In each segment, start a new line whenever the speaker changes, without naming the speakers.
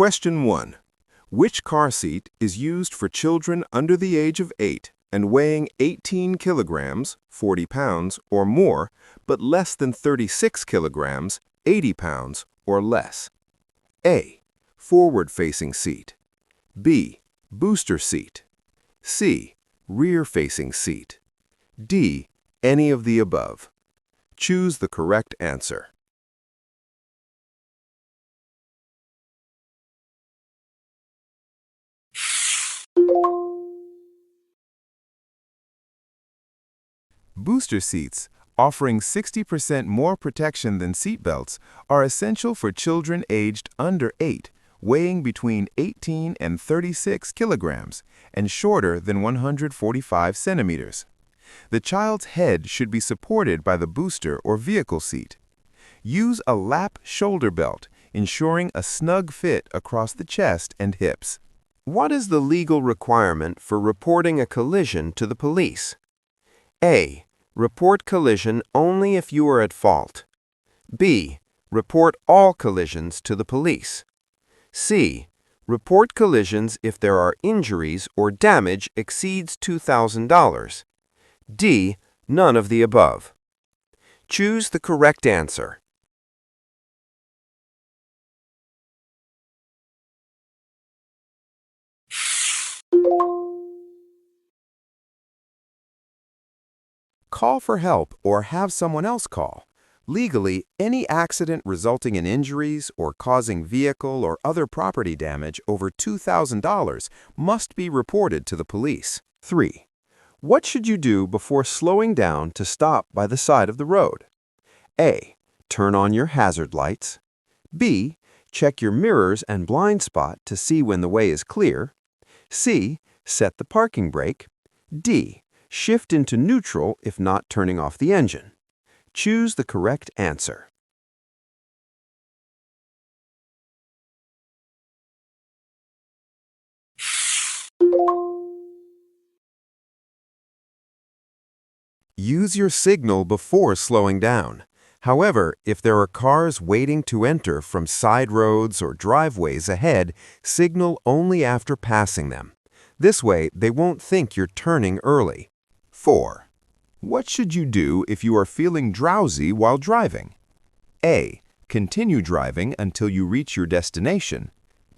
Question 1. Which car seat is used for children under the age of 8 and weighing 18 kilograms, 40 pounds, or more, but less than 36 kilograms, 80 pounds, or less? A. Forward-facing seat. B. Booster seat. C. Rear-facing seat. D. Any of the above. Choose the correct answer. Booster seats, offering 60% more protection than seat belts, are essential for children aged under 8, weighing between 18 and 36 kilograms, and shorter than 145 centimeters. The child's head should be supported by the booster or vehicle seat. Use a lap shoulder belt, ensuring a snug fit across the chest and hips. What is the legal requirement for reporting a collision to the police? A. Report collision only if you are at fault. B. Report all collisions to the police. C. Report collisions if there are injuries or damage exceeds $2,000. D. None of the above. Choose the correct answer. Call for help or have someone else call. Legally, any accident resulting in injuries or causing vehicle or other property damage over $2,000 must be reported to the police. 3. What should you do before slowing down to stop by the side of the road? A. Turn on your hazard lights. B. Check your mirrors and blind spot to see when the way is clear. C. Set the parking brake. D. Shift into neutral if not turning off the engine. Choose the correct answer. Use your signal before slowing down. However, if there are cars waiting to enter from side roads or driveways ahead, signal only after passing them. This way, they won't think you're turning early. 4. What should you do if you are feeling drowsy while driving? A. Continue driving until you reach your destination.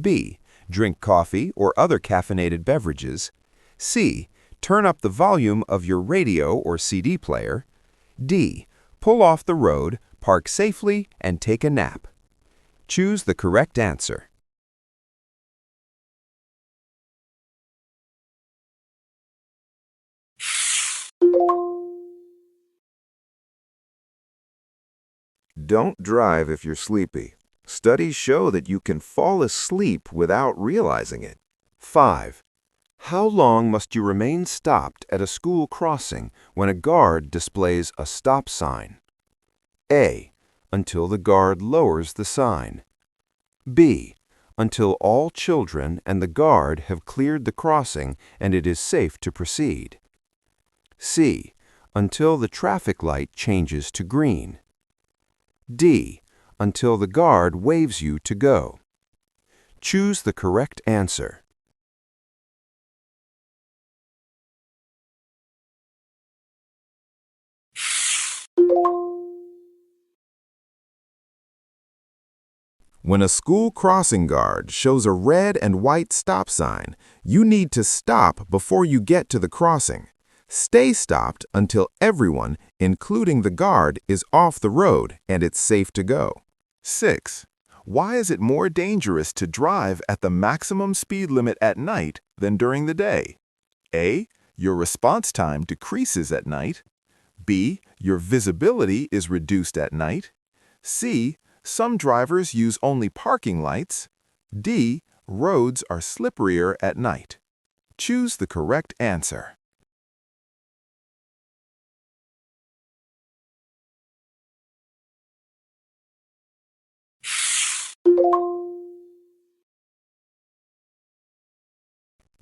B. Drink coffee or other caffeinated beverages. C. Turn up the volume of your radio or CD player. D. Pull off the road, park safely, and take a nap. Choose the correct answer. Don't drive if you're sleepy. Studies show that you can fall asleep without realizing it. 5. How long must you remain stopped at a school crossing when a guard displays a stop sign? A. Until the guard lowers the sign. B. Until all children and the guard have cleared the crossing and it is safe to proceed. C. Until the traffic light changes to green. D. Until the guard waves you to go. Choose the correct answer. When a school crossing guard shows a red and white stop sign, you need to stop before you get to the crossing. Stay stopped until everyone, including the guard, is off the road and it's safe to go. 6. Why is it more dangerous to drive at the maximum speed limit at night than during the day? A. Your response time decreases at night. B. Your visibility is reduced at night. C. Some drivers use only parking lights. D. Roads are slipperier at night. Choose the correct answer.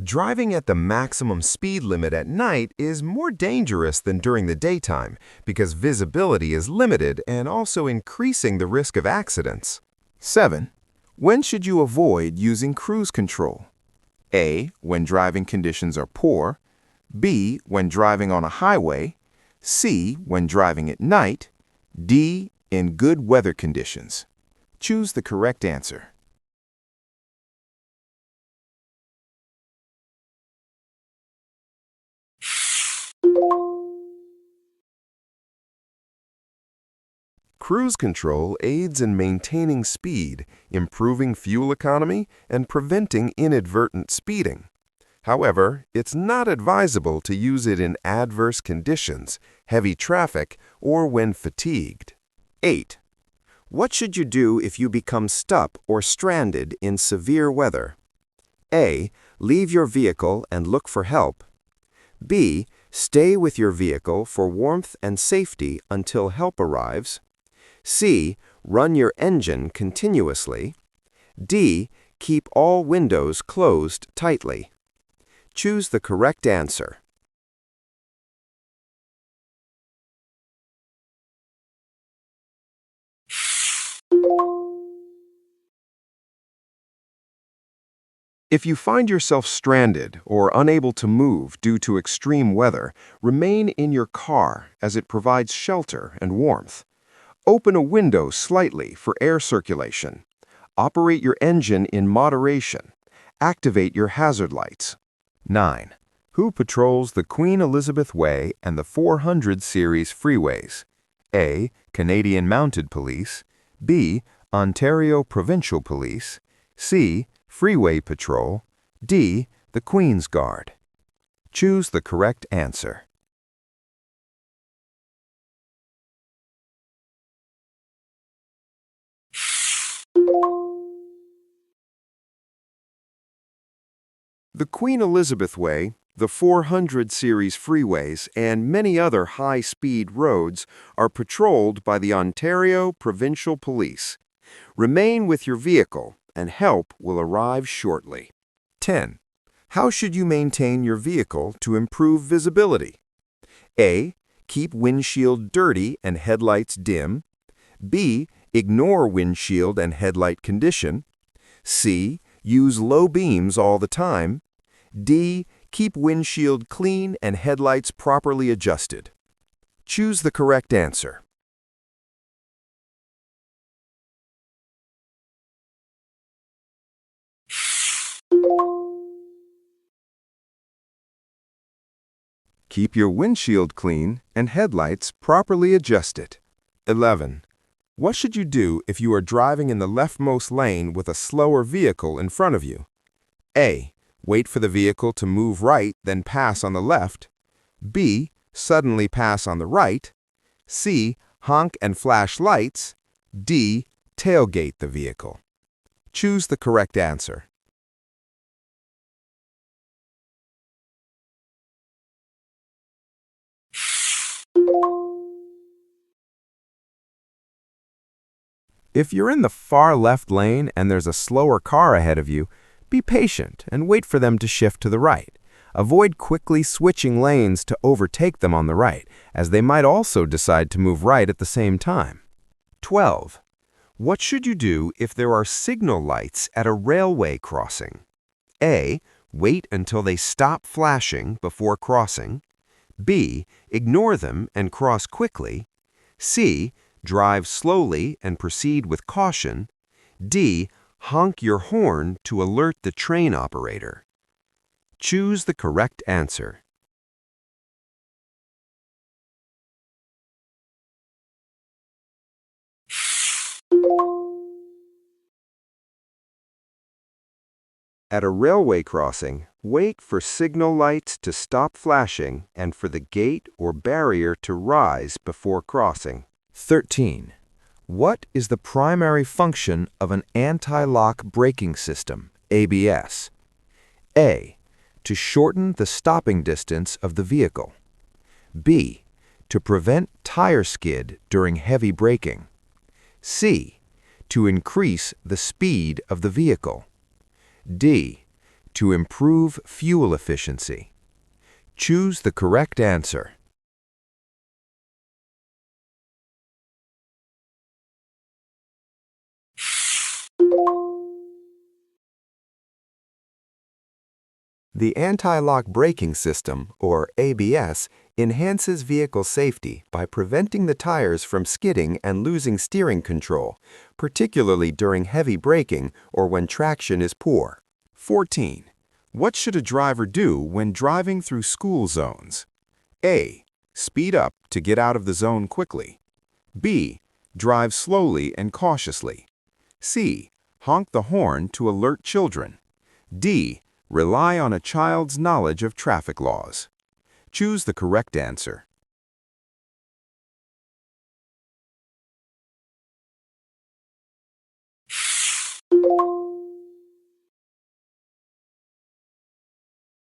Driving at the maximum speed limit at night is more dangerous than during the daytime because visibility is limited and also increasing the risk of accidents. 7. When should you avoid using cruise control? A. When driving conditions are poor. B. When driving on a highway. C. When driving at night. D. In good weather conditions. Choose the correct answer. Cruise control aids in maintaining speed, improving fuel economy, and preventing inadvertent speeding. However, it's not advisable to use it in adverse conditions, heavy traffic, or when fatigued. 8. What should you do if you become stuck or stranded in severe weather? A. Leave your vehicle and look for help. B. Stay with your vehicle for warmth and safety until help arrives. C. Run your engine continuously. D. Keep all windows closed tightly. Choose the correct answer. If you find yourself stranded or unable to move due to extreme weather, remain in your car as it provides shelter and warmth. Open a window slightly for air circulation. Operate your engine in moderation. Activate your hazard lights. 9. Who patrols the Queen Elizabeth Way and the 400 series freeways? A. Canadian Mounted Police. B. Ontario Provincial Police. C. Freeway Patrol. D. The Queen's Guard. Choose the correct answer. The Queen Elizabeth Way, the 400 series freeways, and many other high-speed roads are patrolled by the Ontario Provincial Police. Remain with your vehicle, and help will arrive shortly. 10. How should you maintain your vehicle to improve visibility? A. Keep windshield dirty and headlights dim. B. Ignore windshield and headlight condition. C. Use low beams all the time. D. Keep windshield clean and headlights properly adjusted. Choose the correct answer. Keep your windshield clean and headlights properly adjusted. 11. What should you do if you are driving in the leftmost lane with a slower vehicle in front of you? A. Wait for the vehicle to move right, then pass on the left. B. Suddenly pass on the right. C. Honk and flash lights. D. Tailgate the vehicle. Choose the correct answer. If you're in the far left lane and there's a slower car ahead of you, be patient and wait for them to shift to the right. Avoid quickly switching lanes to overtake them on the right, as they might also decide to move right at the same time. 12. What should you do if there are signal lights at a railway crossing? A. Wait until they stop flashing before crossing. B. Ignore them and cross quickly. C. Drive slowly and proceed with caution. D. Honk your horn to alert the train operator. Choose the correct answer. At a railway crossing, wait for signal lights to stop flashing and for the gate or barrier to rise before crossing. 13. What is the primary function of an anti-lock braking system, ABS? A. To shorten the stopping distance of the vehicle. B. To prevent tire skid during heavy braking. C. To increase the speed of the vehicle. D. To improve fuel efficiency. Choose the correct answer.
The anti-lock braking system, or ABS, enhances vehicle safety by preventing the tires from skidding and losing steering control, particularly during heavy braking or when traction is poor.
14. What should a driver do when driving through school zones? A. Speed up to get out of the zone quickly. B. Drive slowly and cautiously. C. Honk the horn to alert children. D. Rely on a child's knowledge of traffic laws. Choose the correct answer.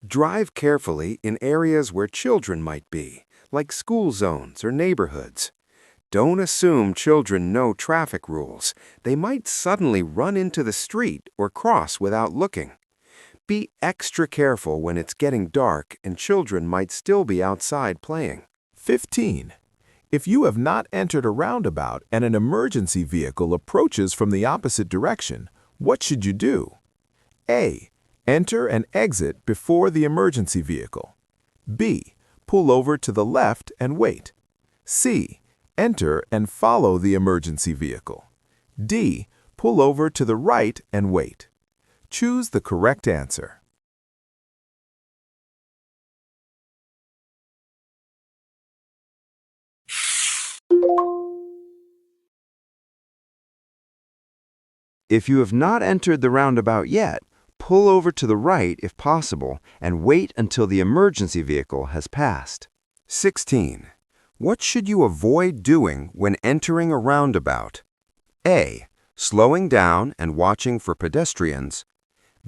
Drive carefully in areas where children might be, like school zones or neighborhoods. Don't assume children know traffic rules. They might suddenly run into the street or cross without looking. Be extra careful when it's getting dark and children might still be outside playing. 15. If you have not entered a roundabout and an emergency vehicle approaches from the opposite direction, what should you do? A. Enter and exit before the emergency vehicle. B. Pull over to the left and wait. C. Enter and follow the emergency vehicle. D. Pull over to the right and wait. Choose the correct answer.
If you have not entered the roundabout yet, pull over to the right if possible and wait until the emergency vehicle has passed. 16. What should you avoid doing when entering a roundabout? A. Slowing down and watching for pedestrians.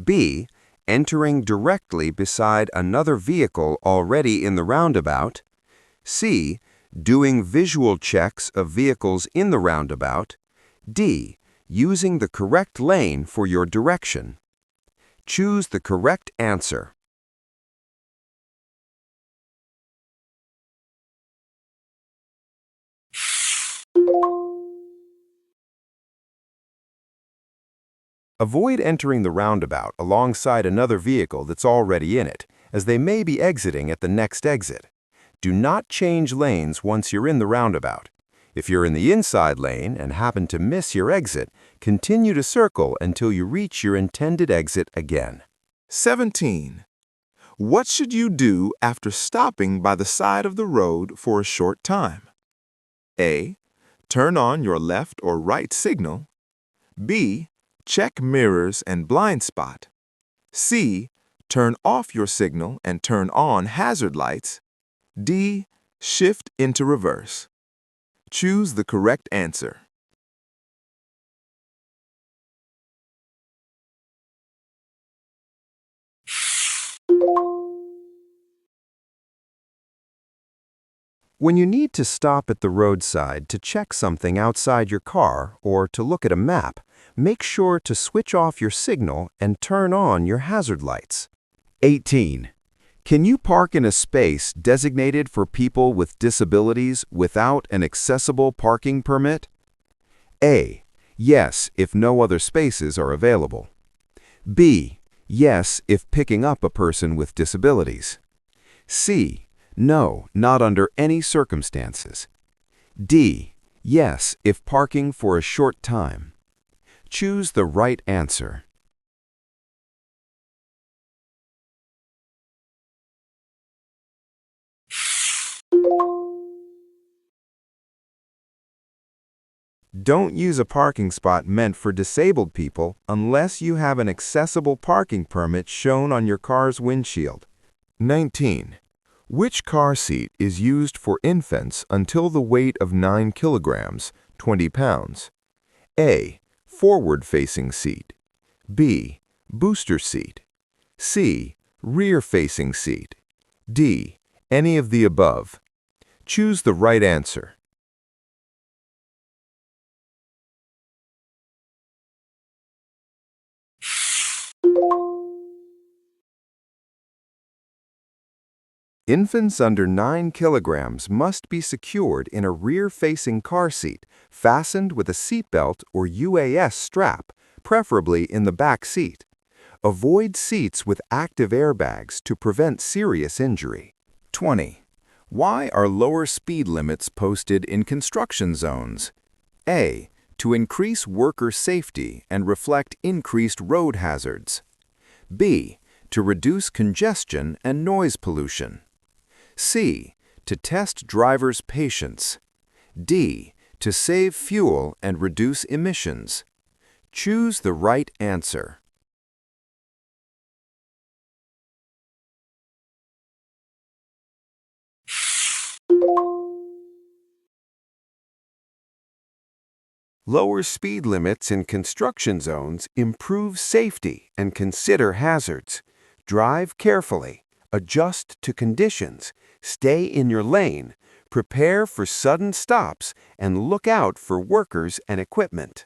B. Entering directly beside another vehicle already in the roundabout. C. Doing visual checks of vehicles in the roundabout. D. Using the correct lane for your direction. Choose the correct answer. Avoid entering the roundabout alongside another vehicle that's already in it, as they may be exiting at the next exit. Do not change lanes once you're in the roundabout. If you're in the inside lane and happen to miss your exit, continue to circle until you reach your intended exit again. 17. What should you do after stopping by the side of the road for a short time? A. Turn on your left or right signal. B. Check mirrors and blind spot. C. Turn off your signal and turn on hazard lights. D. Shift into reverse. Choose the correct answer. When you need to stop at the roadside to check something outside your car or to look at a map, make sure to switch off your signal and turn on your hazard lights. 18. Can you park in a space designated for people with disabilities without an accessible parking permit? A. Yes, if no other spaces are available. B. Yes, if picking up a person with disabilities. C. No, not under any circumstances. D. Yes, if parking for a short time. Choose the right answer. Don't use a parking spot meant for disabled people unless you have an accessible parking permit shown on your car's windshield. 19. Which car seat is used for infants until the weight of 9 kilograms, 20 pounds? A. Forward-facing seat. B. Booster seat. C. Rear-facing seat. D. Any of the above. Choose the right answer. Infants under 9 kilograms must be secured in a rear-facing car seat, fastened with a seatbelt or UAS strap, preferably in the back seat. Avoid seats with active airbags to prevent serious injury.
20. Why are lower speed limits posted in construction zones? A. To increase worker safety and reflect increased road hazards. B. To reduce congestion and noise pollution. C. To test drivers' patience. D. To save fuel and reduce emissions. Choose the right answer.
Lower speed limits in construction zones improve safety and consider hazards. Drive carefully, adjust to conditions, stay in your lane, prepare for sudden stops, and look out for workers and equipment.